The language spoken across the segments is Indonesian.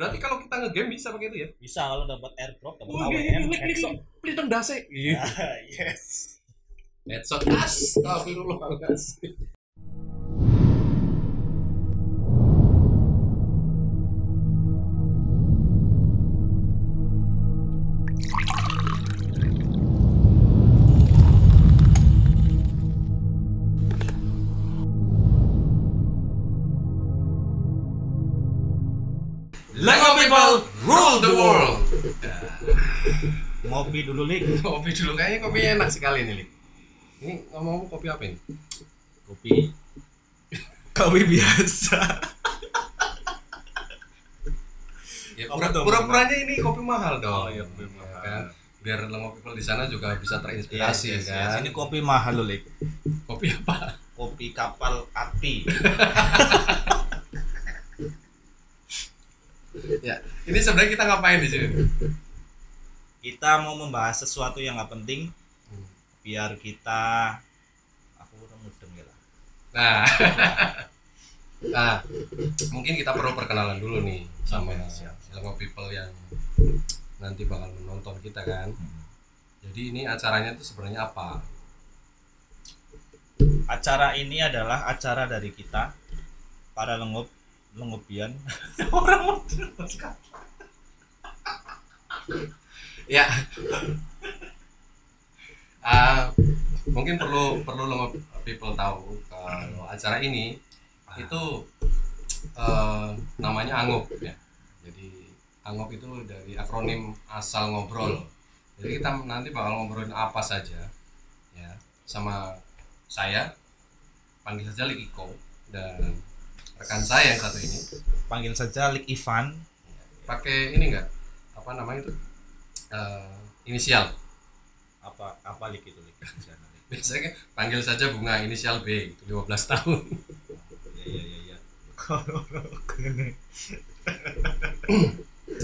Berarti kalau kita ngegame bisa pakai itu ya? Bisa kalau dapat airdrop, dapat Wah, AWM, ini headshot. pelitong dase. Iya. Yes. Headshot. Astagfirullahaladzim. Lego people rule the world. Ngopi dulu lik. Kopi dulu, kayaknya kopinya enak sekali nih, Lik. Ini ngomong kopi apa ini? Kopi. Kopi biasa. Ya, Apa tuh, pura-puranya ini kopi mahal dong. Oh iya, kopi mahal. Kan? Biar Lego people di sana juga bisa terinspirasi Yes, kan. Ini kopi mahal loh lik. Kopi apa? Kopi kapal api. Ya, ini sebenarnya kita ngapain di sini? Kita mau membahas sesuatu yang nggak penting, biar kita aku udah mudeng ya lah. Nah, nah, mungkin kita perlu perkenalan dulu nih sama Lego people yang nanti bakal menonton kita kan. Jadi ini acaranya itu sebenarnya apa? Acara ini adalah acara dari kita para lengopian orang modern. Ya, mungkin perlu Lego people tahu kalau acara ini itu namanya Angop ya. Jadi Angop itu dari akronim asal ngobrol. Jadi kita nanti bakal ngobrolin apa saja ya, sama saya, panggil saja Lik Iko, dan rekan saya yang satu ini Panggil saja Lik Ivan. pakai ini enggak, apa namanya itu, inisial. Apa Lik itu Lik? Biasanya panggil saja Bunga, inisial B, itu 15 tahun. Ya.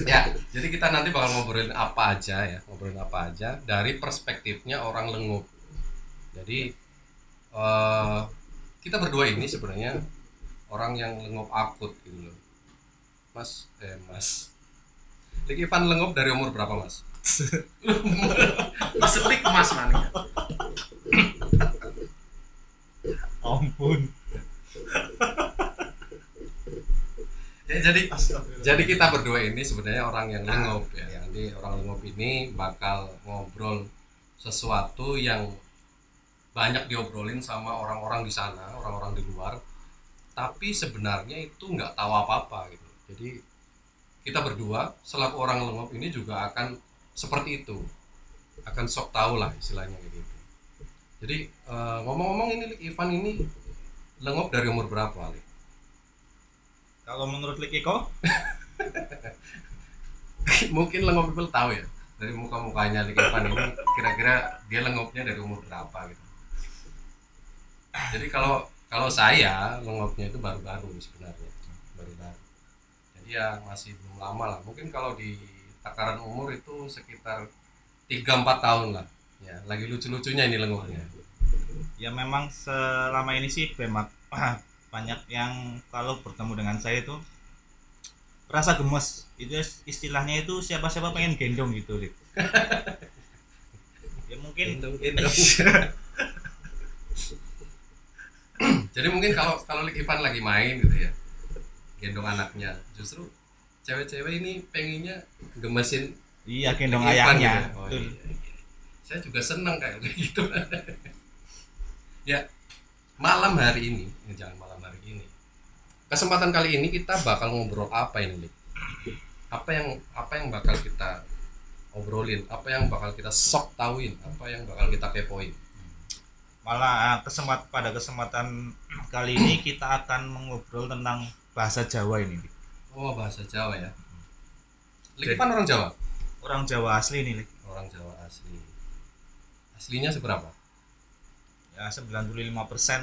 Ya, jadi kita nanti bakal ngobrolin apa aja dari perspektifnya orang Lengup. Jadi kita berdua ini sebenarnya orang yang Lengup akut gitu loh. Mas. Lik Ivan Lengup dari umur berapa, Mas? Selik Mas mana? Ampun. Ya, jadi kita berdua ini sebenarnya orang yang Lengup ya. Nanti orang Lengup ini bakal ngobrol sesuatu yang banyak diobrolin sama orang-orang di sana, orang-orang di luar. Tapi sebenarnya itu nggak tahu apa-apa gitu. Jadi kita berdua selaku orang Lengup ini juga akan seperti itu, akan sok tahu lah istilahnya kayak gitu. Jadi ngomong-ngomong ini Ivan ini Lengup dari umur berapa, Lik? Kalau menurut Lik Iko, Mungkin Lengup people tahu ya dari muka-mukanya Lik Ivan ini kira-kira dia Lengupnya dari umur berapa gitu. Jadi kalau saya Lengupnya itu baru-baru sebenarnya, baru-baru. Jadi ya masih belum lama lah. Mungkin kalau di takaran umur itu sekitar 3-4 tahun lah. Ya, lagi lucu-lucunya ini Lengupnya. ya memang selama ini sih banyak yang kalau bertemu dengan saya itu rasa gemes. Itu istilahnya itu siapa-siapa pengen gendong gitu, Lik. Ya mungkin Jadi mungkin kalau Lik Ivan lagi main gitu ya, gendong anaknya, justru cewek-cewek ini pengennya gemesin iya gendong Lik Ivan ayahnya. gitu. Oh, iya. Saya juga seneng kayak gitu. Ya, malam hari ini, jangan malam hari ini. Kesempatan kali ini kita bakal ngobrol apa ini, Lik? Apa yang bakal kita obrolin? Apa yang bakal kita sok tauin? Apa yang bakal kita kepoin? Malah pada kesempatan kali ini kita akan mengobrol tentang bahasa Jawa ini, Lik. Oh, bahasa Jawa ya. Lik Ivan orang Jawa? Orang Jawa asli nih, Lik. Orang Jawa asli. Aslinya seberapa? Ya 95%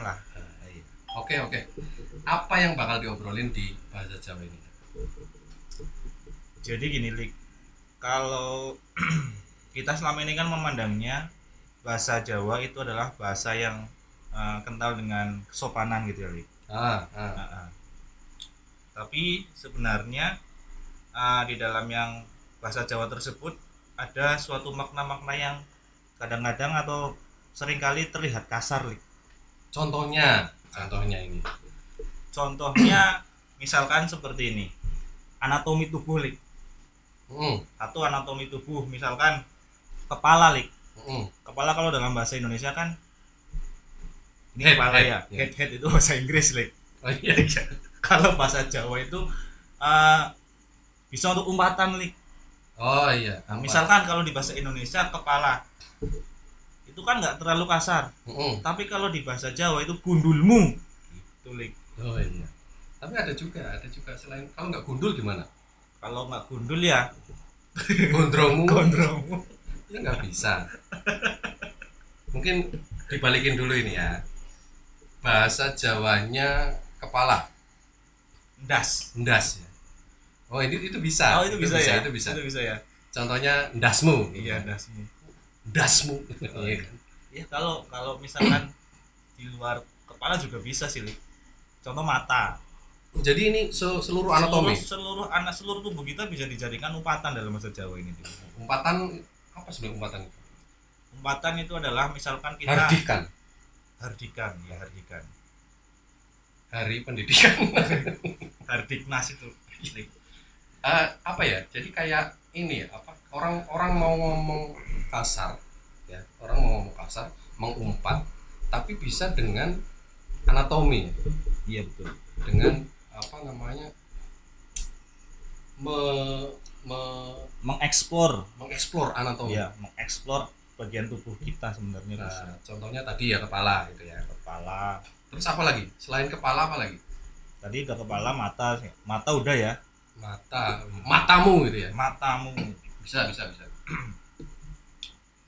lah. Nah, iya. Oke. Apa yang bakal diobrolin di bahasa Jawa ini? Jadi gini, Lik. Kalau kita selama ini kan memandangnya bahasa Jawa itu adalah bahasa yang kental dengan kesopanan gitu ya, Lik. Ah. Tapi sebenarnya di dalam yang bahasa Jawa tersebut ada suatu makna-makna yang kadang-kadang atau seringkali terlihat kasar, Lik. Contohnya ini. Contohnya misalkan seperti ini, anatomi tubuh, Lik. Mm, Satu, anatomi tubuh, misalkan kepala, Lik. mm. Kepala kalau dalam bahasa Indonesia kan ini Head, kepala head, ya, ya. head itu bahasa Inggris, Lik. Oh iya, iya. Kalau bahasa Jawa itu eh, bisa untuk umpatan, Lik. Oh iya. Nah, misalkan kalau di bahasa Indonesia kepala itu kan nggak terlalu kasar, Mm-mm. tapi kalau di bahasa Jawa itu gundulmu gitu, Lik. Oh iya. Tapi ada juga selain kalau nggak gundul gimana? Kalau nggak gundul ya Gondrongmu. gondrongmu. Ya nggak bisa. Mungkin dibalikin dulu ini ya. Bahasa Jawanya kepala, Das. ndas ya. Oh ini itu bisa. Oh, itu bisa ya. Itu bisa. Itu bisa ya. Contohnya ndasmu. Iya, dasmu. Ndasmu. Oh, Iya kan? ya kalau misalkan di luar kepala juga bisa sih, Lik. Contoh mata. Jadi ini seluruh anatomi. Seluruh tubuh kita bisa dijadikan umpatan dalam bahasa Jawa ini, Lik. Umpatan apa sebenarnya umpatan itu? Umpatan itu adalah misalkan kita Hardikan. hardikan, ya hardikan. Hari pendidikan. Hardiknas itu. Lik. Apa ya? Jadi kayak ini ya, apa? Orang mau ngomong kasar ya. Orang mau ngomong kasar, mengumpat, tapi bisa dengan anatomi. Iya, betul. Dengan apa namanya? Me, Mengeksplor, mengeksplor anatomi. ya, mengeksplor bagian tubuh kita sebenarnya Nah, bisa. contohnya tadi ya kepala gitu ya. Kepala. Terus apa lagi? Selain kepala apa lagi? Tadi udah kepala, mata udah ya. Matamu gitu ya. Matamu. Bisa.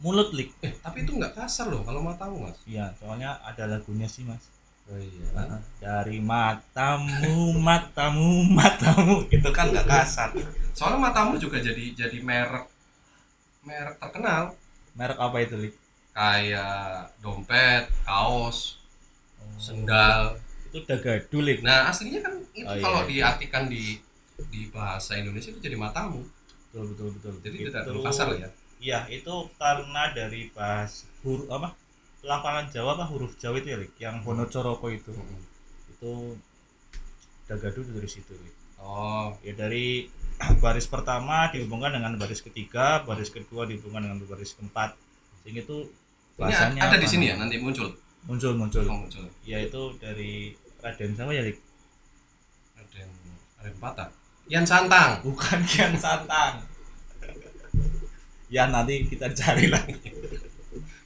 Mulut, Lik. Tapi itu nggak kasar loh kalau matamu, Mas. Iya, soalnya ada lagunya sih, Mas. Oh iya. Dari matamu itu kan nggak kasar. Soalnya matamu juga jadi merek terkenal Merek apa itu, Lik? kayak dompet, kaos, sendal. Itu dagadu, Lik. Nah aslinya kan itu Oh, kalau iya. diartikan di bahasa Indonesia itu jadi matamu. Betul. Jadi Itu, tidak terlalu kasar ya. iya, itu karena dari huruf apa? Pelafalan Jawa apa huruf Jawa itu ya, Lik? Yang Honocoroko itu. Itu dagadu dari situ, Lik. Oh Ya dari baris pertama dihubungkan dengan baris ketiga, baris kedua dihubungkan dengan baris keempat. Sehingga itu ini bahasanya ada di apa? sini ya, nanti muncul. Muncul. Muncul. Yaitu dari Raden sama ya, Lik? Raden Patah. Kian Santang. Bukan Kian Santang. Ya nanti kita cari lagi.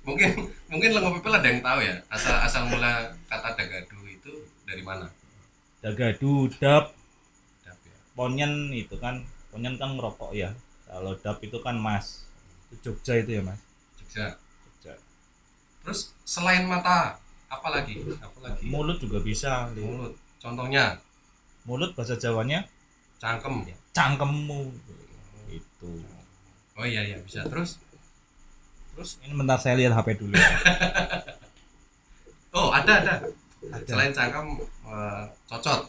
Mungkin Lengo People ada yang tahu ya asal mula kata dagadu itu dari mana? Dagadu, dap, Dap ya. ponyen itu kan, ponyen kan ngerokok ya. Kalau dap itu kan mas. Itu Jogja itu ya, Mas. Jogja. Jogja. Terus selain mata apa lagi? Mulut juga bisa, Lik. Mulut. Contohnya Mulut bahasa Jawanya cangkem. cangkemmu. Itu. Oh iya bisa. Terus Ini bentar saya lihat HP dulu. oh ada. Ada. Selain cangkem cocot.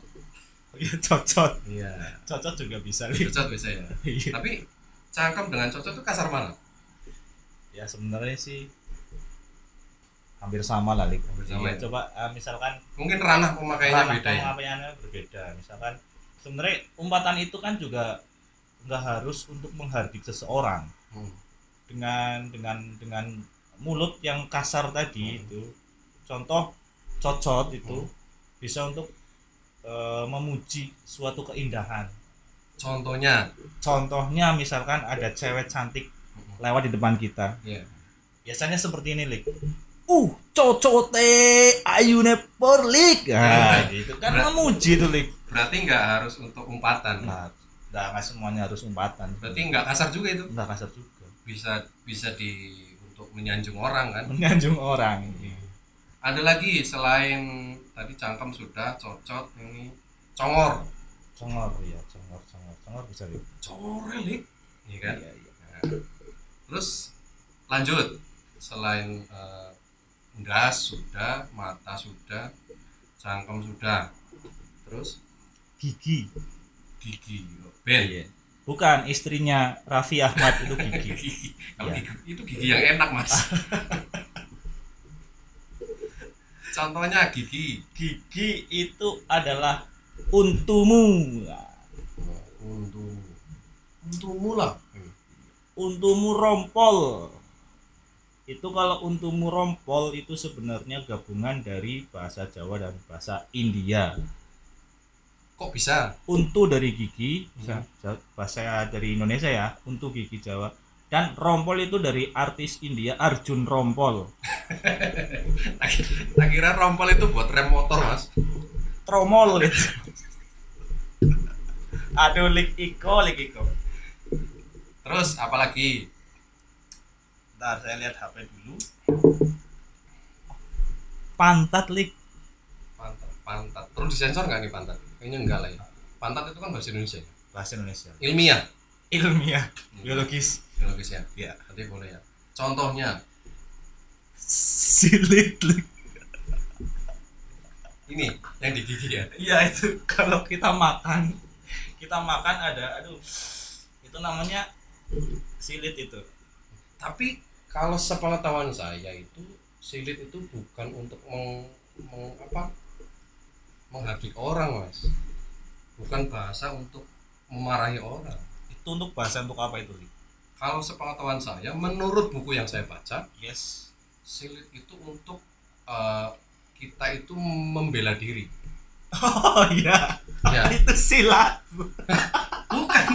Iya, cocot. Iya. Cocot juga bisa, Lik. Cocot bisa ya. Iya. Tapi cangkem dengan cocot itu kasar mana? Ya sebenarnya sih hampir sama lah, Lik. Hampir sama Iya, ya? coba misalkan Mungkin ranah pemakaiannya ranah beda ya. pemakaiannya berbeda. Misalkan sebenarnya umpatan itu kan juga nggak harus untuk menghardik seseorang. Dengan mulut yang kasar tadi itu, contoh cocot itu bisa untuk memuji suatu keindahan. Contohnya misalkan ada cewek cantik lewat di depan kita. Iya. Biasanya seperti ini, Lik. Cocote ayune porlik. Nah, gitu kan memuji tuh, Lik. Berarti nggak harus untuk umpatan. Nah, nggak semuanya harus umpatan. Berarti nggak kasar juga itu. Nggak kasar juga. Bisa untuk menyanjung orang kan. Menyanjung orang. Ada lagi selain tadi cangkem sudah, cocot, ini congor. Congor bisa, Lik. Congor Lik. Iya kan? Iya. Nah, terus lanjut selain ndas sudah, mata sudah, cangkem sudah. Terus Gigi. ben. Iya. Bukan, istrinya Raffi Ahmad itu gigi. Kalau Iya. itu gigi yang enak mas. Contohnya gigi. Gigi itu adalah untumu. Untumu lah. Untumu rompol. Itu kalau untumu rompol itu sebenarnya gabungan dari bahasa Jawa dan bahasa India. Kok bisa? Untu dari gigi, bahasa dari Indonesia ya, untu gigi Jawa. Dan rompol itu dari artis India Arjun Rompol. Tak kira rompol itu buat rem motor mas. Tromol itu. Aduh, lik iko. Terus apalagi? Bentar, saya lihat HP dulu. Pantat, lik. Pantat. Perlu disensor nggak nih pantat? Kayaknya enggak lah ya. Pantat itu kan bahasa Indonesia. Bahasa Indonesia. Ilmiah. Biologis. Biologis ya. Ya. Nanti boleh ya. Contohnya Silit, lik. ini yang di gigi ya. Iya, itu kalau kita makan ada, itu namanya silit itu. Tapi kalau sepengetahuan saya itu silit itu bukan untuk menghardik orang mas, bukan bahasa untuk memarahi orang. Itu untuk bahasa untuk apa itu, lik? Kalau sepengetahuan saya, menurut buku yang saya baca, Yes. silit itu untuk kita itu membela diri. Oh iya. Ya. Itu silat. Bukan.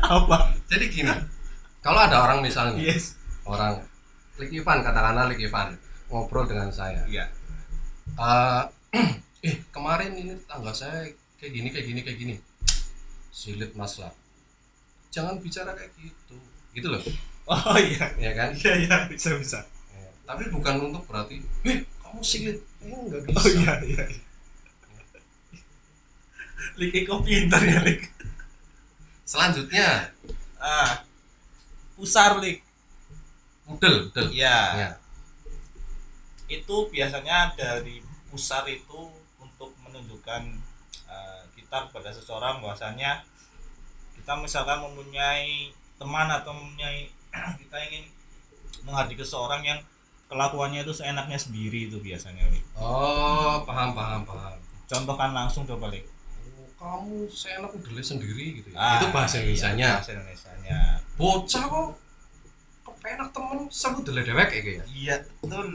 Apa? Jadi gini, kalau ada orang misalnya, Yes. orang Lik Ivan, katakanlah Lik Ivan ngobrol dengan saya. Iya. Kemarin ini tangga saya kayak gini. Silit mas lah. Jangan bicara kayak gitu loh. Oh iya. Ya kan? Iya, bisa. Ya. Tapi bukan untuk berarti, kamu silit. Enggak bisa. Oh iya. Lik Iko pintar ya, lik. Selanjutnya, Pusar, lik. udel. Iya. Ya. Itu biasanya dari pusar itu untuk menunjukkan kita kepada seseorang bahwasanya kita misalkan mempunyai teman atau mempunyai kita ingin menghargai seseorang yang kelakuannya itu seenaknya sendiri, itu biasanya, lik. Oh, paham. Contohkan langsung coba, lik. Kamu seenak udelnya sendiri gitu ya. Itu bahasa Indonesianya. Iya, bahasa Indonesianya. Bocah kok kepenak temen sama udelnya dewek kayak gitu ya. Iya, betul.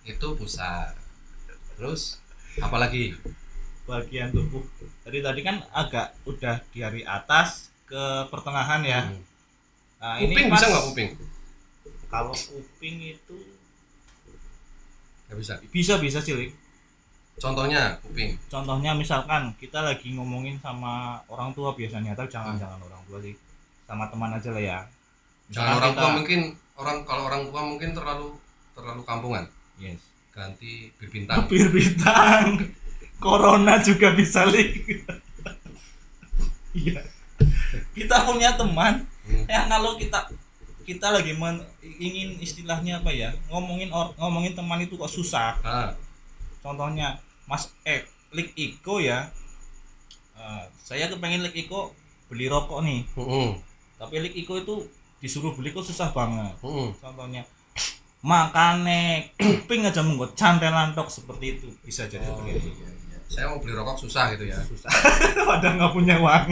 Itu pusar. Terus apalagi? Bagian tubuh. Tadi kan agak udah dari atas ke pertengahan ya. Nah, Kuping ini bisa nggak kuping? Kalau kuping itu Nggak bisa. bisa sih, lik. Contohnya kuping. Contohnya misalkan kita lagi ngomongin sama orang tua biasanya, atau jangan orang tua sih, sama teman aja lah ya. Jangan orang kita, tua mungkin kalau orang tua mungkin terlalu kampungan. yes. Ganti bir bintang. Bir bintang. Corona juga bisa, lik. Iya. Kita punya teman yang kalau kita lagi ingin istilahnya apa ya, ngomongin teman itu kok susah. Contohnya Mas Lik Iko ya, saya kepengen Lik Iko beli rokok nih, tapi Lik Iko itu disuruh beli kok susah banget. Contohnya makane kuping aja menggot cantelan tok, seperti itu bisa jadi seperti itu. Iya. Saya mau beli rokok susah gitu ya. Susah. Padahal nggak punya uang.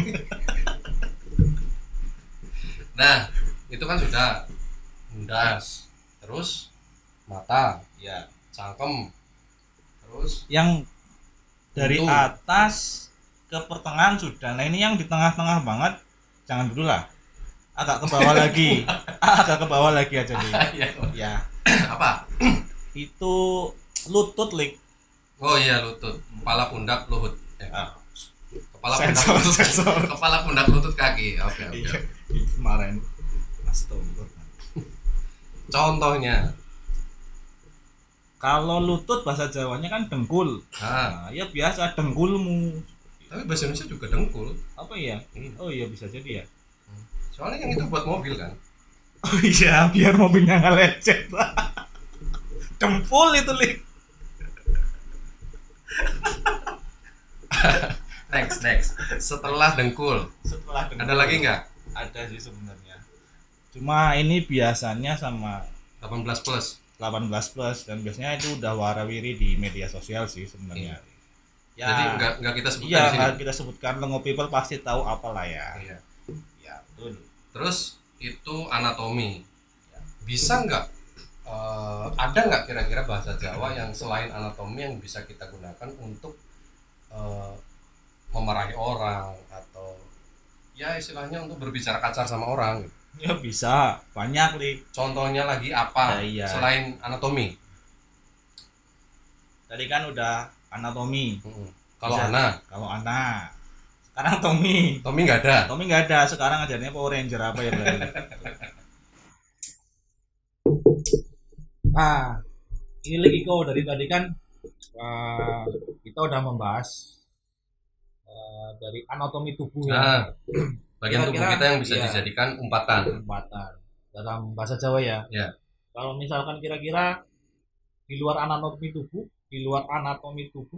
Nah, itu kan sudah mundas, terus mata, Ya. cangkem, terus Yang dari Untung. atas ke pertengahan sudah. Nah, ini yang di tengah-tengah banget jangan dulu lah. Agak ke bawah lagi. Agak ke bawah lagi aja nih. Ya. apa? Itu lutut, lik. Oh iya, lutut, kepala pundak lutut. Kepala pundak Sensor, lutut. sensor. Kepala pundak lutut kaki. Oke. Iya. Kemarin Astagfirullah. Contohnya, Kalau lutut bahasa Jawanya kan dengkul. Nah, ya biasa dengkulmu. tapi bahasa Indonesia juga dengkul. Apa ya? Oh iya, bisa jadi ya. Soalnya yang itu buat mobil kan. Oh iya, biar mobilnya nggak lecet. Dempul itu, lik. Next. Setelah dengkul. Setelah Ada lagi nggak? Ada sih sebenarnya. Cuma ini biasanya sama 18 plus. 18 plus dan biasanya itu udah warawiri di media sosial sih sebenarnya. Ya, jadi nggak kita sebutkan iya, di sini. nggak kita sebutkan, Lengo people pasti tahu apalah ya. Iya. Ya, betul. Terus itu anatomi. Bisa nggak? Ada nggak kira-kira bahasa Jawa yang selain anatomi yang bisa kita gunakan untuk memarahi orang atau ya istilahnya untuk berbicara kasar sama orang? Ya bisa, banyak nih. Contohnya lagi apa? Ya, iya. Selain anatomi. Tadi kan udah anatomi. Kalau Bisa. Ana, Sekarang Tommy nggak ada. Tommy nggak ada, sekarang ajarnya Power Ranger apa ya berarti. Nah, ini lagi kok dari tadi kan kita udah membahas dari anatomi tubuh ya. Nah, bagian tubuh Kira-kira, kita yang bisa iya, dijadikan umpatan. dalam bahasa Jawa ya. Ya. Kalau misalkan kira-kira di luar anatomi tubuh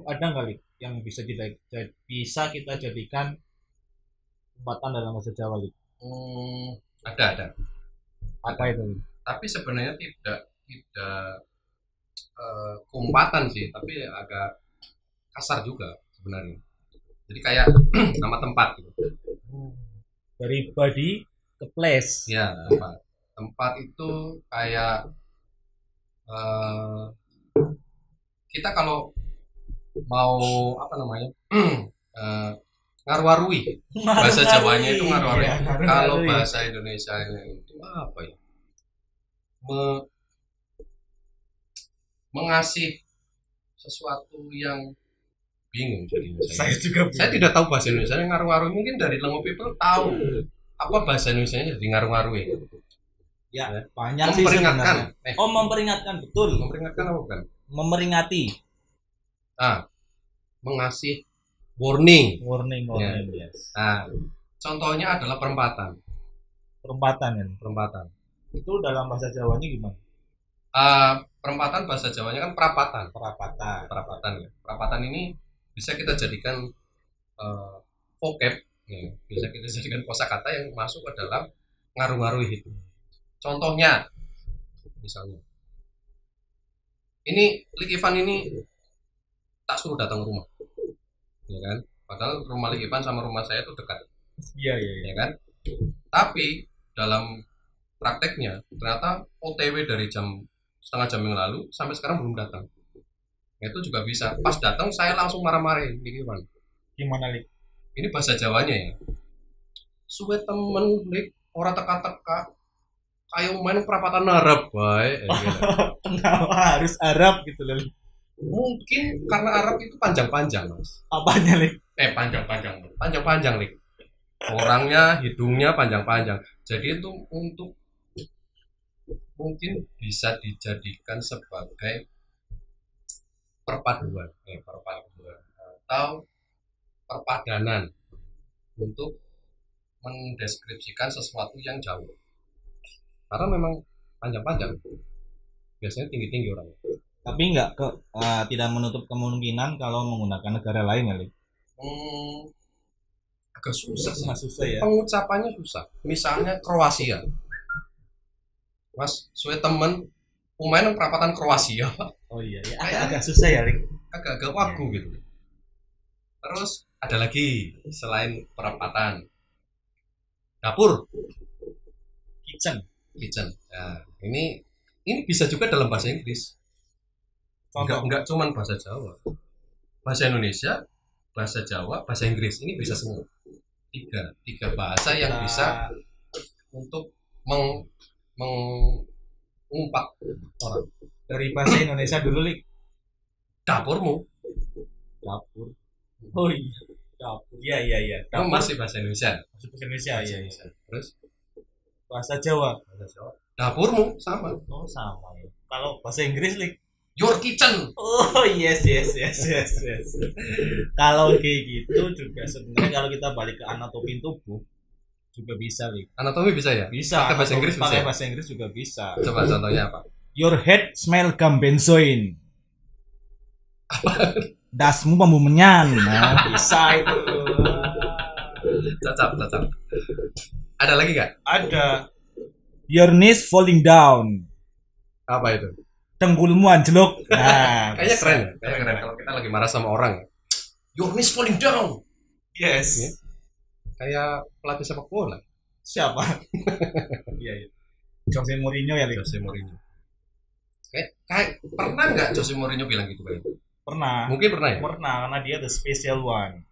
ada nggak Lik, yang bisa kita jadikan umpatan dalam bahasa Jawa Lik? Ada. Apa itu Lik? Tapi sebenarnya tidak keumpatan sih, tapi agak kasar juga sebenarnya. Jadi kayak nama tempat gitu. Dari body ke place. Ya, tempat itu kayak kita kalau mau apa namanya ngaru-arui, bahasa Jawanya itu ngaru-arui. Iya, Kalau ngaru-arui. bahasa Indonesianya itu apa ya? Mengasih sesuatu yang bingung jadinya saya tidak tahu bahasa Indonesia ngaru-ngaru. Mungkin dari Lengo people tahu apa bahasa Indonesia jadi ngaru-ngaru Ya, banyak sih memperingatkan sebenarnya. Memperingatkan, betul. memperingatkan apa bukan Memeringati. Mengasih warning. Warning, yes. Contohnya adalah perempatan Perempatan. Itu dalam bahasa Jawanya gimana? Perempatan bahasa Jawanya kan perapatan Perapatan. ya. Perapatan ini bisa kita jadikan vocab ya. Bisa kita jadikan kosakata yang masuk ke dalam ngaruh-ngaruh itu. Contohnya misalnya ini Lik Ivan ini tak suruh datang ke rumah ya kan, padahal rumah Lik Ivan sama rumah saya itu dekat Iya. ya kan, tapi dalam prakteknya ternyata OTW dari setengah jam yang lalu sampai sekarang belum datang. Itu juga bisa. Pas datang saya langsung marah-marahin Lik Ivan. Gimana Lik? Ini bahasa Jawanya ya. Suwe temen Lik ora teka-teka kayak main perapatan Arab baik. Kenapa harus Arab gitu loh? Mungkin karena Arab itu panjang-panjang mas. Apanya Lik? Panjang-panjang Lik. Orangnya, hidungnya panjang-panjang. Jadi itu untuk mungkin bisa dijadikan sebagai perpaduan atau perpadanan untuk mendeskripsikan sesuatu yang jauh. Karena memang panjang-panjang, biasanya tinggi-tinggi orang. Tapi tidak menutup kemungkinan kalau menggunakan negara lain ya Lik? Agak susah sih. Susah ya. Pengucapannya susah. Misalnya Kroasia. Mas, suwe temen pemain perapatan Kroasia. Oh iya, ya. Agak susah ya Lik. Agak wagu gitu. Terus ada lagi selain perapatan. Dapur. Kitchen. Nah, ini bisa juga dalam bahasa Inggris. Enggak cuman bahasa Jawa. Bahasa Indonesia, bahasa Jawa, bahasa Inggris. Ini bisa semua. Tiga bahasa yang bisa untuk mengumpat orang. Dari bahasa Indonesia dulu Lik. Dapurmu. Dapur. Oh iya. Dapur. Iya. Kamu masih bahasa Indonesia. Masih bahasa Indonesia. Iya. Terus bahasa Jawa. Dapurmu sama. Oh sama ya. Kalau bahasa Inggris Lik. Your kitchen. Oh yes. Kalau kayak gitu juga sebenarnya kalau kita balik ke anatomi tubuh juga bisa Lik. Anatomi bisa ya? Bisa. Pakai bahasa Inggris bisa. Pakai bahasa Inggris juga bisa. Coba contohnya apa? Your head smell gum benzoin. Dasmu pembumenyan. Nah, bisa itu. Cocok. Ada lagi nggak? Ada. Your knees falling down. Apa itu? Dengkulmu anjlok. Nah, Kayaknya keren ya. Kayaknya keren kalau kita lagi marah sama orang. Your knees falling down. Yes. Ya. Kayak pelatih sepak bola. Siapa? Iya. Jose Mourinho ya, Lik? Jose Mourinho. Kayak pernah nggak Jose Mourinho bilang gitu kayak? Pernah. Mungkin pernah ya. Pernah karena dia the special one.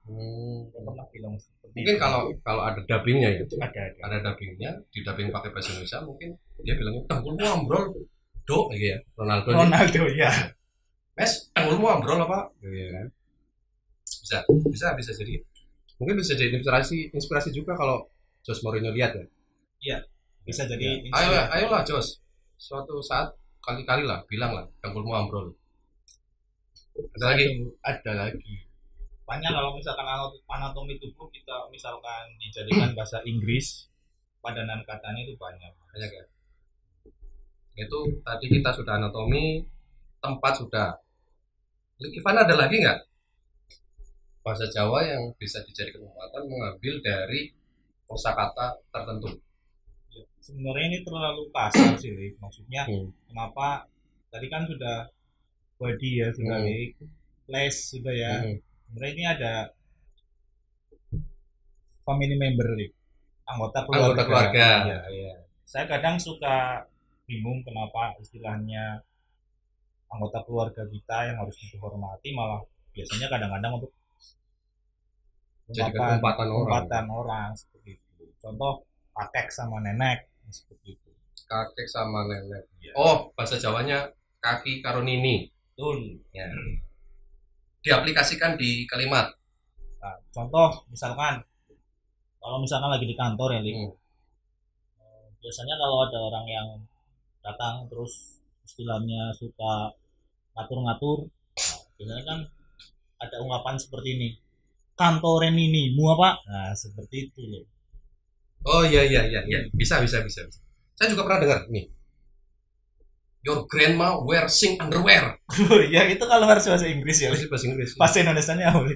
Pernah bilang seperti Mungkin itu. kalau ada dubbingnya ya. ada. Ada dubbingnya, di dubbing pakai bahasa Indonesia mungkin dia bilangnya tanggulmu ambrol. Do gitu ya. Ronaldo ya. Mes, tanggulmu ambrol apa? Gitu ya. Bisa jadi. Mungkin bisa jadi inspirasi juga kalau Jose Mourinho lihat ya. Iya. Bisa jadi. Ya. Ayolah Jos. Suatu saat kali-kali lah bilang lah tanggulmu ambrol. Ada lagi. Banyak kalau misalkan anatomi tubuh kita misalkan dijadikan bahasa Inggris, padanan katanya itu banyak ya. Itu tadi kita sudah anatomi, tempat sudah. Ivan ada lagi nggak bahasa Jawa yang bisa dijadikan ungkapan mengambil dari kosakata tertentu? Sebenarnya ini terlalu kasar sih, Lik. Maksudnya kenapa tadi kan sudah body ya, sudah les sudah ya. Sebenarnya ini ada family member, Lik. Anggota keluarga. Iya. Saya kadang suka bingung kenapa istilahnya anggota keluarga kita yang harus dihormati malah biasanya kadang-kadang untuk umpatan orang seperti itu. Contoh kakek sama nenek seperti itu. Kakek sama nenek. Ya. Oh, bahasa Jawanya kaki karo nini. Betul. Ya. Diaplikasikan di kalimat. Nah, contoh misalkan kalau misalkan lagi di kantor ya, Lik. Biasanya kalau ada orang yang datang terus istilahnya suka ngatur-ngatur, biasanya kan ada ungkapan seperti ini, kantoren ini mu apa? Nah seperti itu loh. Oh iya bisa. Saya juga pernah dengar nih. Your grandma wearing underwear. Oh iya, itu kalau harus bahasa Inggris ya. Bahasa Inggris. Bahasa Indonesianya apa?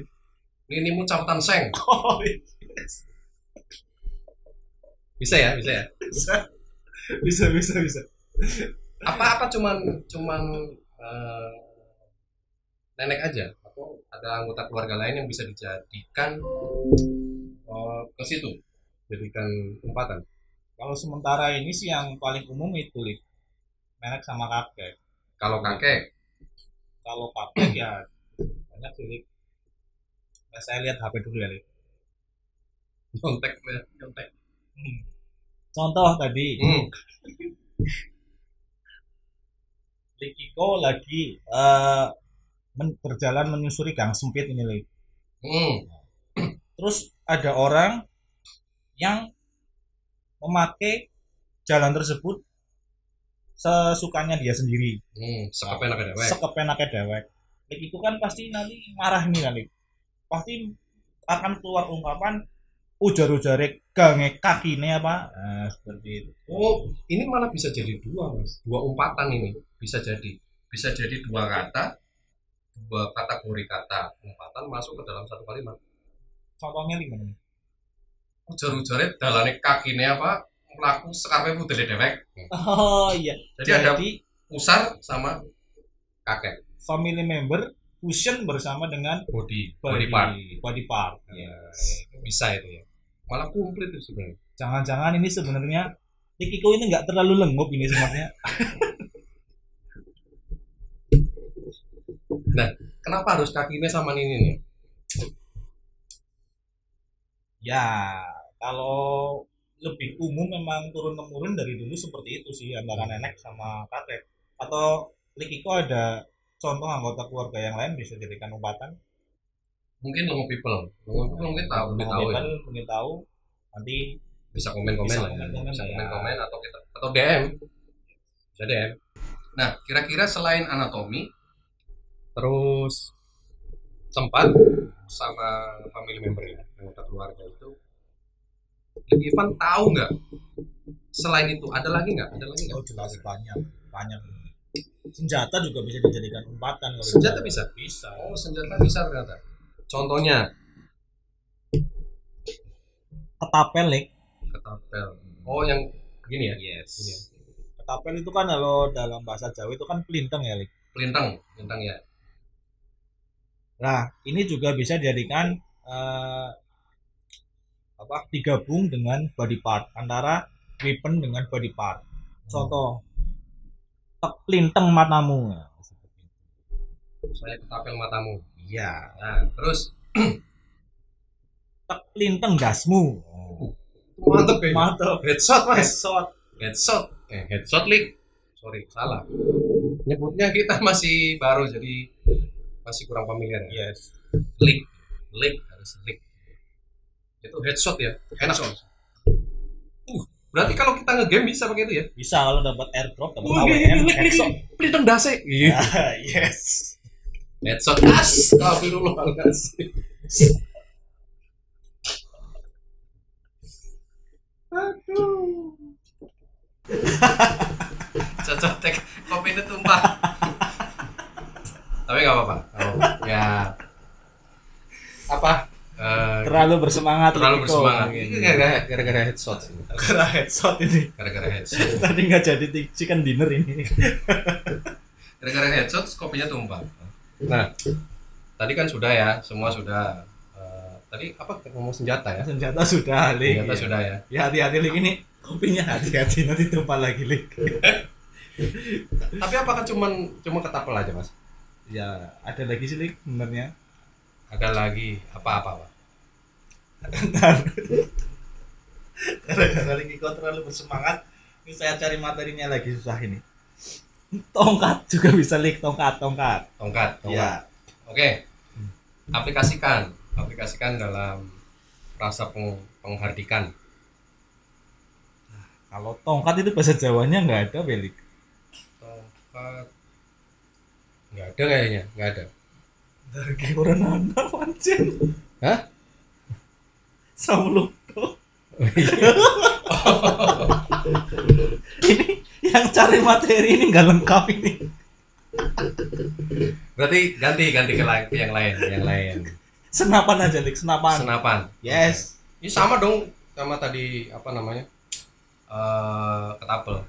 Ini mu cautan seng. Oh yes. Bisa ya? Bisa. Apa cuman nenek aja atau ada anggota keluarga lain yang bisa dijadikan ke situ jadikan umpatan? Kalau sementara ini sih yang paling umum itu, Lik, nenek sama kakek. Kalau kakek ya banyak sih, Lik. Nah, saya lihat HP dulu ya, Lik. Nyontek. Contoh tadi Likiko lagi berjalan menyusuri gang sempit ini, Lik. Terus ada orang yang memakai jalan tersebut sesukanya dia sendiri. Sekepenake dewek. Lik itu kan pasti nanti marah nih, Lik. Pasti akan keluar ungkapan ujar-ujare gange kakine apa? Nah, seperti itu. Oh, ini malah bisa jadi dua, Mas. Dua umpatan ini bisa jadi dua kata, dua kategori kata umpatan masuk ke dalam satu kalimat. Contohnya gimana? Ujar-ujare dalane kakine apa? Mlaku sekarepe putune dewek. Oh iya. Jadi ada usar sama kakek. Family member fusion bersama dengan body part. Yes. Bisa itu ya. Malah komplit itu sebenarnya. Jangan-jangan ini sebenarnya Likiko ini nggak terlalu lengup ini sebenarnya. Nah, kenapa harus kakinya sama Nini nih? Ya, kalau lebih umum memang turun-temurun dari dulu seperti itu sih antara nenek sama kakek. Atau Likiko ada contoh anggota keluarga yang lain bisa jadikan umpatan? Mungkin long people mungkin tahu nanti bisa komen atau DM bisa DM. Nah, kira-kira selain anatomi terus tempat sama family member ya, anggota keluarga itu, Ivan tahu nggak selain itu ada lagi nggak? Oh jelas banyak senjata juga bisa dijadikan umpatan. Senjata bisa. Oh, senjata bisa ternyata. Contohnya Ketapel lik. Ketapel. Oh, yang gini ya? Yes. Ini ya. Ketapel itu kan kalau dalam bahasa Jawa itu kan pelintang ya lik. Pelintang ya. Nah ini juga bisa dijadikan eh, apa digabung dengan body part antara weapon dengan body part. Contoh tek pelintang matamu. Nah, Saya ketapel matamu. iya. Nah, terus Tek pelintang dasmu. mantep kayaknya. Mantap. Headshot, Mas. Headshot. Headshot. Headshot lik. Sorry, salah. Nyebutnya kita masih baru jadi masih kurang familiar ya. Yes. Lick. Lick harus lick. Itu headshot ya. Headshot. Berarti kalau kita nge-game bisa pakai itu ya? Bisa kalau dapat airdrop dapat Wih, AWM lick. headshot. Pelintang dase. Iya. Ah, yes. Headshot. Astagfirullahaladzim. Aduh. Cocok tek kopi ini tumpah. Tapi nggak apa-apa. Ya apa? Terlalu bersemangat. Terlalu Liko. bersemangat. Gitu. Ini gara-gara headshot sih. Gara headshot ini. Gara-gara headshot. Tadi nggak jadi chicken dinner ini. Gara-gara headshot kopinya tumpah. Nah, tadi kan sudah ya, semua sudah. Tadi apa ngomong senjata ya? Senjata sudah, Lik. Senjata sudah ya. Ya hati-hati Lik ini kopinya hati-hati nanti tumpah lagi Lik. Tapi apakah cuma ketapel aja, Mas? Ya ada lagi sih Lik sebenarnya. Ada lagi apa-apa, Pak? Ntar. Gara-gara Lik kok terlalu bersemangat, ini saya cari materinya lagi susah ini. Tongkat juga bisa Lik, tongkat. Tongkat. Ya. Oke. Aplikasikan dalam rasa penghardikan. Kalau tongkat itu bahasa Jawanya nggak ada Belik. Tongkat nggak ada kayaknya, nggak ada. Dari orang anak pancen. Hah? Samluk. Ini yang cari materi ini nggak lengkap ini. Berarti ganti ke yang lain. Senapan aja Lik, senapan. Yes. Ini sama dong sama tadi apa namanya? Ketapel.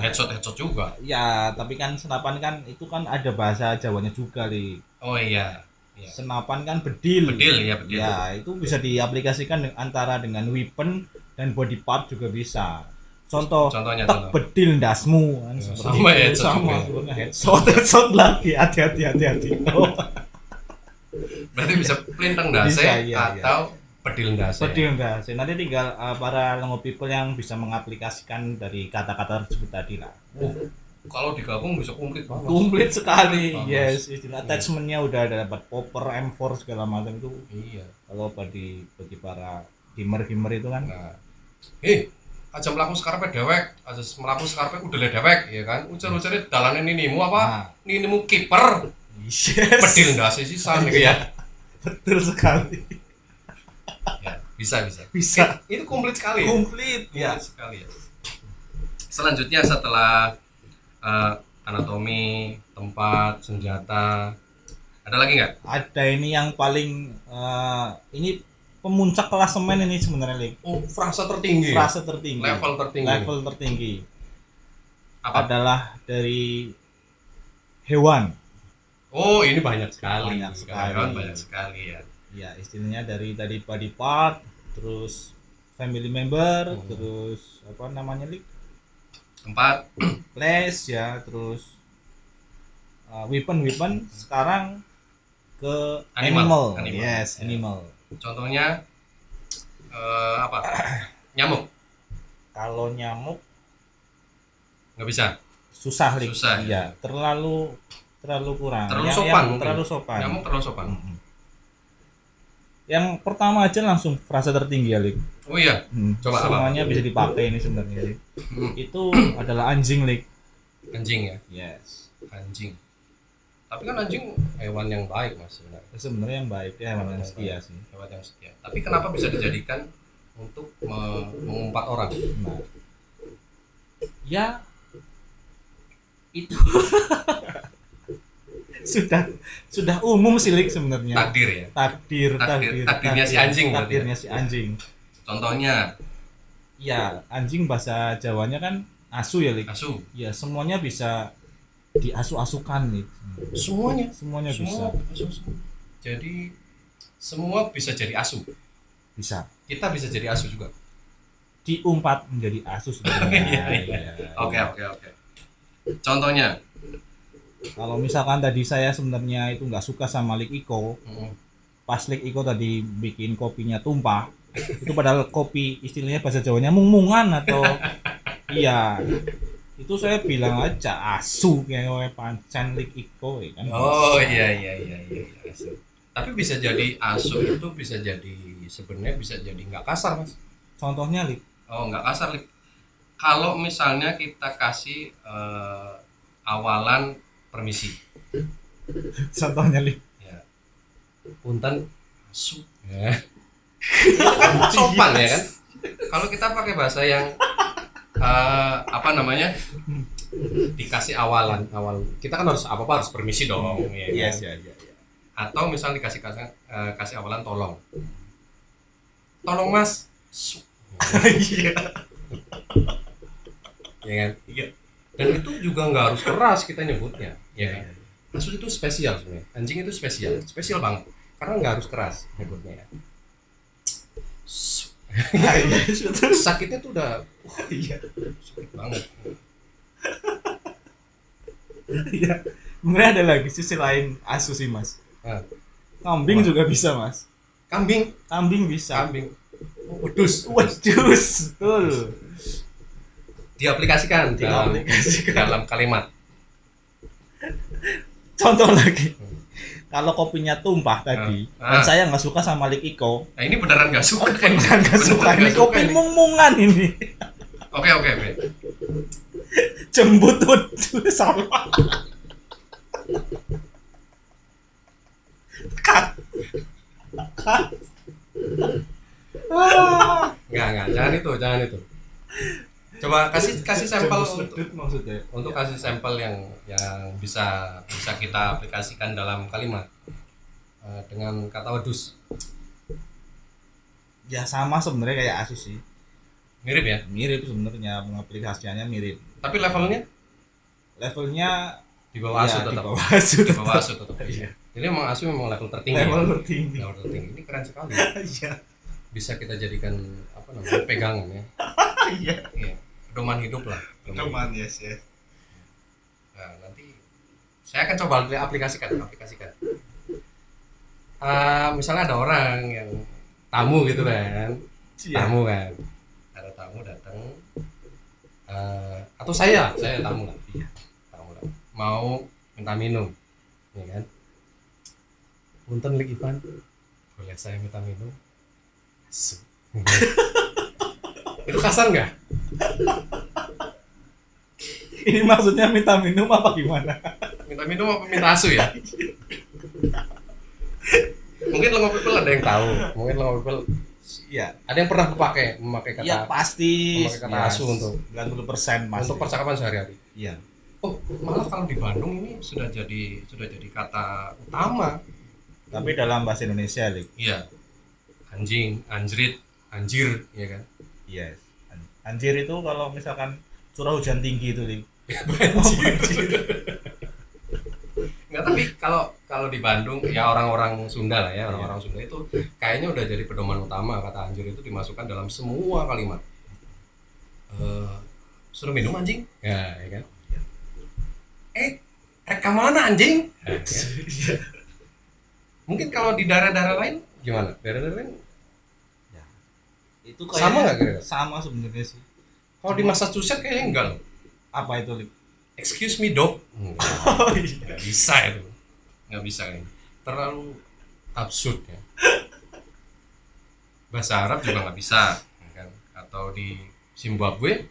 Headshot juga. Ya, tapi kan senapan kan itu kan ada bahasa Jawanya juga Lik. Oh iya. Senapan kan bedil. Bedil. Ya, itu bisa diaplikasikan antara dengan weapon dan body part juga bisa. Contohnya tek bedil dasmu kan Ya, seperti sama itu. headshot Sama juga. sebenarnya headshot lagi. Hati-hati. Oh. Berarti bisa pelintang dase Bisa, iya. atau pedil dase. Bedil das. Nanti tinggal para Lengo people yang bisa mengaplikasikan dari kata-kata tersebut tadi lah. Kalau digabung bisa komplit banget. Komplit sekali. Bagus. Yes, istilah attachmentnya udah ada dapat popper, M4 segala macam itu. Iya. Kalau bagi para gamer itu kan. Nah, aja melaku skarpe dewek, aja melaku skarpe udah dewek, ya kan? Ujar-ujarnya dalane ninimu apa? Nah. Ninimu kiper. Yes. Pedil dase sisan gitu ya. Betul sekali. Ya, bisa. Itu komplit sekali. Komplit. Ya, sekali ya. Selanjutnya setelah anatomi, tempat, senjata, ada lagi nggak? Ada ini yang paling ini pemuncak klasemen ini sebenarnya Lik. Oh, frasa tertinggi. Level tertinggi. Apa? Adalah dari hewan. Oh, ini banyak sekali. Banyak sekali ya. Ya, istilahnya dari body part, terus family member, terus apa namanya Lik? Tempat, Place ya, terus weapon sekarang ke animal. Yes, animal. Contohnya apa? Nyamuk. Kalau nyamuk Nggak bisa. susah Lik. Susah. Iya, terlalu kurang. Terlalu Yang sopan. terlalu sopan. Nyamuk terlalu sopan. Yang pertama aja langsung frasa tertinggi ya Lik. Oh iya. Coba semuanya bisa dipakai ini sebenarnya Lik. Itu adalah anjing Lik. Anjing ya. Yes. Anjing. Tapi kan anjing hewan yang baik Mas sebenarnya. Sebenarnya yang baik ya, hewan yang setia sih. Hewan yang setia. Tapi kenapa bisa dijadikan untuk mengumpat orang? Nah, ya itu sudah umum sih Lik sebenarnya. Takdir ya. Takdirnya si anjing berarti. Takdirnya si anjing. Contohnya Ya, anjing bahasa Jawanya kan asu ya, Lik. asu. Ya, semuanya bisa diasu-asukan nih. Semuanya. Semuanya Semua bisa. asu. Jadi semua bisa jadi asu. Bisa. Kita bisa jadi asu juga. Diumpat menjadi asu sebenarnya. Iya, iya. Oke. Contohnya. Kalau misalkan tadi saya sebenarnya itu nggak suka sama Lik Iko, pas Lik Iko tadi bikin kopinya tumpah, itu padahal kopi istilahnya bahasa Jawanya mung-mungan atau iya, itu saya bilang aja asu kayak pancen Lik Iko ya kan. Oh iya asu. Tapi bisa jadi asu itu bisa jadi sebenarnya bisa jadi nggak kasar mas. Contohnya Lik. Oh nggak kasar Lik. Kalau misalnya kita kasih awalan permisi. Contohnya Lik. Ya. Punten asu. Ya. Sopan ya kan. Kalau kita pakai bahasa yang apa namanya dikasih awal kita kan harus apa harus permisi dong ya kan? Iya. Atau misal dikasih kasih awalan tolong mas Iya. ya kan dan itu juga nggak harus keras kita nyebutnya ya kan asu itu spesial sebenarnya anjing itu spesial banget karena nggak harus keras nyebutnya ya. Sakitnya tuh udah Iya. sakit banget. Iya. Sebenarnya ada lagi sisi lain asu sih mas. Kambing juga bisa mas. Kambing Bisa. wedus Betul. diaplikasikan dalam kalimat. Contoh lagi. Kalau kopinya tumpah tadi, dan saya nggak suka sama Lik Iko. Nah ini beneran nggak suka kan? Nggak suka ini kopi mung-mungan ini. Oke. Jembut tuh sama. Cut. Enggak, jangan itu. Coba kasih sampel untuk kasih sampel yang bisa kita aplikasikan dalam kalimat dengan kata wedus. Ya sama sebenarnya kayak asu sih. Mirip ya? Mirip sebenarnya pengaplikasiannya mirip. Tapi levelnya di bawah asu ya, tetap. Di bawah asu tetap. Iya. Jadi emang asu memang level tertinggi. Level tertinggi. Ini keren sekali. Iya. Bisa kita jadikan apa namanya pegangan ya. Iya. Pedoman hidup lah. Pedoman yes. Nah, nanti saya akan coba aplikasikan. Misalnya ada orang yang tamu gitu kan. Tamu kan. Ada tamu datang. Atau saya tamu lah. Iya. Tamu lah. Mau minta minum. Ya kan? Punten Lik Ivan. Boleh saya minta minum? Itu kasar nggak? Ini maksudnya minta minum apa gimana? Minta minum apa minta asu ya? Mungkin Lengo People ada yang tahu. Mungkin Lengo People ya. Ada yang pernah memakai kata ya pasti memakai kata asu untuk 90% mas. Untuk percakapan sehari-hari. Iya. Oh, malah kalau di Bandung ini sudah jadi kata utama. Tapi dalam bahasa Indonesia, Lik. Iya. Anjing, anjrit, anjir, ya kan? Yes. Anjir itu kalau misalkan curah hujan tinggi itu, Lik. Anjir. Enggak, tapi kalau di Bandung ya orang-orang Sunda lah ya, orang-orang Sunda itu kayaknya udah jadi pedoman utama kata anjir itu dimasukkan dalam semua kalimat. Suruh minum anjing? Ya kan? Reka mana anjing? Ya. Mungkin kalau di daerah-daerah lain gimana? Daerah-daerah lain ya. Itu kayak sama nggak kira-kira? Sama sebenarnya sih. Kalau di Massachusetts kayaknya enggak loh. Apa itu, Lik? Excuse me dog. Oh, iya. Nggak bisa itu. Nggak bisa ini. Terlalu absurd ya. Bahasa Arab juga nggak bisa, kan? Atau di Zimbabwe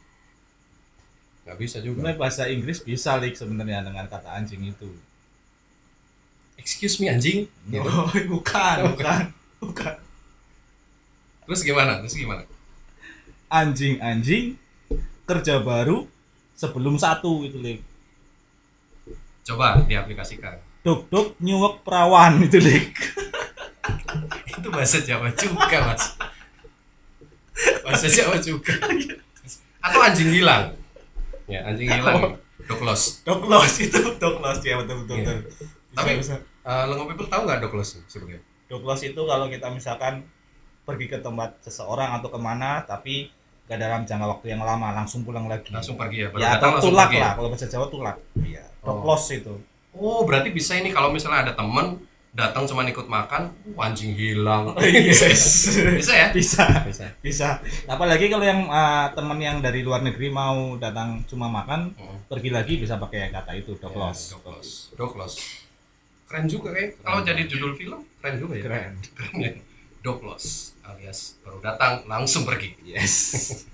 nggak bisa juga. Sebenarnya bahasa Inggris bisa, Lik, sebenarnya dengan kata anjing itu. Excuse me anjing. Gitu. Oh, bukan. Terus gimana? Anjing kerja baru sebelum satu itu, Lik. Coba diaplikasikan. Dok nyuwek perawan itu, Lik. Itu bahasa Jawa juga, Mas. Bahasa Jawa juga. Atau anjing hilang. Ya, anjing hilang. Doklos. Doklos itu doklos ya betul. Iya. Tapi Lengo people tahu nggak doklos sebenarnya? Doklos itu kalau kita misalkan pergi ke tempat seseorang atau kemana tapi gak dalam jangka waktu yang lama langsung pulang lagi. Langsung pergi ya. Baru Ya datang atau langsung tulak pergi. lah kalau bahasa Jawa tulak. Iya. Doklos itu. Oh, berarti bisa ini kalau misalnya ada temen datang cuma ikut makan, anjing hilang. Yes. Bisa ya? Bisa. Apalagi kalau yang teman yang dari luar negeri mau datang cuma makan, pergi lagi bisa pakai kata itu doklos. Ya, doklos. Keren juga kalau jadi judul film, keren juga ya. Keren ya. Doklos alias baru datang langsung pergi. Yes.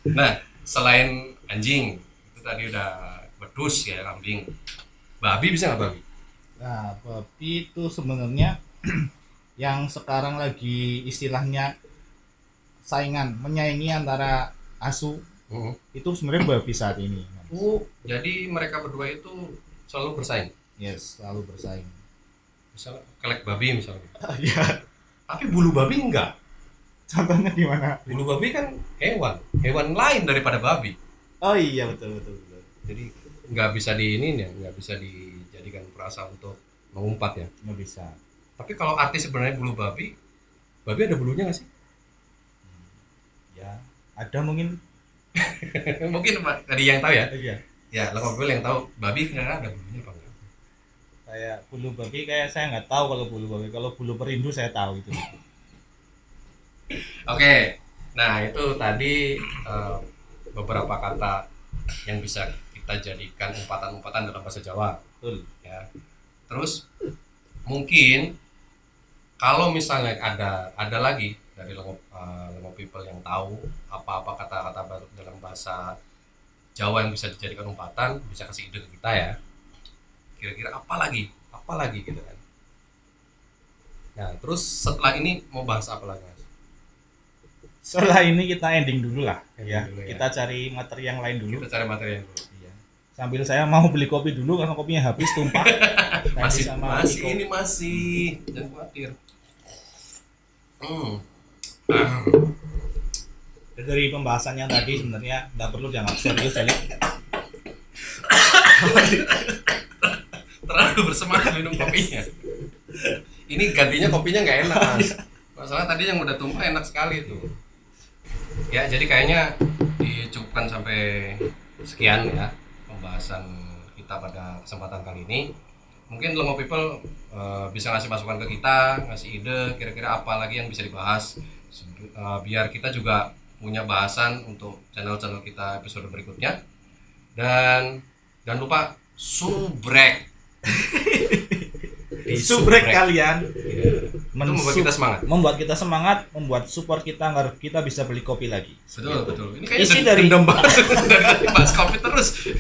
Nah, selain anjing itu tadi udah wedus ya, kambing. Babi bisa nggak babi? Nah, babi itu sebenarnya yang sekarang lagi istilahnya saingan, menyaingi antara asu. Itu sebenarnya babi saat ini. Oh, jadi mereka berdua itu selalu bersaing. Yes, selalu bersaing. Misalnya kelek babi misalnya. Iya. Tapi bulu babi enggak. Contohnya gimana? Bulu babi kan hewan lain daripada babi. Oh iya betul. Jadi nggak bisa nggak bisa dijadikan perasa untuk mengumpat ya. Nggak bisa. Tapi kalau arti sebenarnya bulu babi ada bulunya nggak sih? Ya, ada mungkin. Mungkin Pak tadi yang tahu ya. Iya. Ya, Lengo yang tahu babi kira-kira ada bulunya apa enggak? Kayak bulu babi saya nggak tahu kalau bulu babi. Kalau bulu perindu saya tahu itu. Oke. Nah, itu tadi beberapa kata yang bisa kita jadikan umpatan-umpatan dalam bahasa Jawa. Betul. Ya. Terus mungkin kalau misalnya ada lagi dari Lengo people yang tahu apa-apa kata-kata baru dalam bahasa Jawa yang bisa dijadikan umpatan, bisa kasih ide ke kita ya. Kira-kira apa lagi gitu kan. Nah, terus setelah ini mau bahas apa lagi, Mas? Setelah ini kita ending dulu lah ya. Dulu, ya. Kita cari materi yang lain dulu. Kita cari materi yang dulu. Iya. Sambil saya mau beli kopi dulu karena kopinya habis tumpah. masih jangan khawatir. Dari pembahasan yang tadi sebenarnya nggak perlu dianggap serius ya. Terlalu bersemangat minum kopinya. Ini gantinya kopinya nggak enak, Mas. Masalah tadi yang udah tumpah enak sekali tuh. Ya, jadi kayaknya dicukupkan sampai sekian ya pembahasan kita pada kesempatan kali ini. Mungkin Lengo people bisa ngasih masukan ke kita, ngasih ide kira-kira apa lagi yang bisa dibahas biar kita juga punya bahasan untuk channel-channel kita episode berikutnya. Dan jangan lupa subrek. Subrek kalian. Itu membuat kita semangat. Membuat support kita agar kita bisa beli kopi lagi. Betul. Ini kayaknya isi dari bahas kopi terus.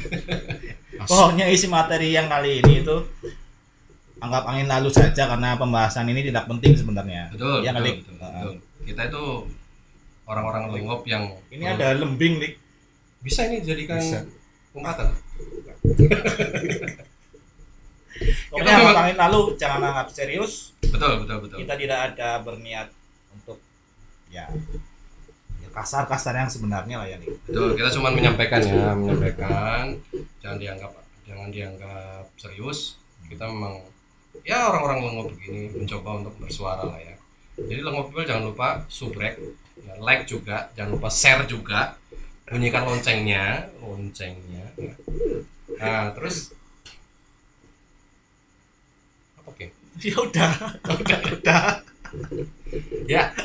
Pokoknya isi materi yang kali ini itu anggap angin lalu saja karena pembahasan ini tidak penting sebenarnya. Betul. Ya, betul. Kita itu orang-orang lengop yang ini ada lembing, Lik. Bisa ini jadikan umpatan. Pokoknya anggap angin lalu, jangan anggap serius. Betul. Kita tidak ada berniat untuk ya kasar-kasar yang sebenarnya lah ya nih. Betul, kita cuma menyampaikan, jangan dianggap serius. Kita memang ya orang-orang lengop begini mencoba untuk bersuara lah ya. Jadi Lengo people jangan lupa subrek, ya, like juga, jangan lupa share juga, bunyikan loncengnya. Ya. Nah, terus oke. Ya udah. Ya.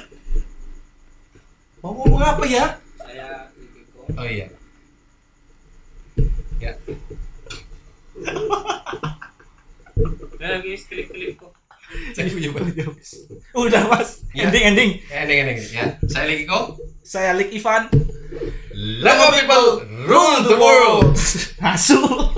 Mau ngomong apa ya? Saya Likiko. Oh iya. Ya. Lagi klik kok. Saya punya balik. Udah, Mas. Ya. Ending. Ending. Ya. Saya Likiko. Saya Lik Ivan. Lengo people rule the world. Masuk.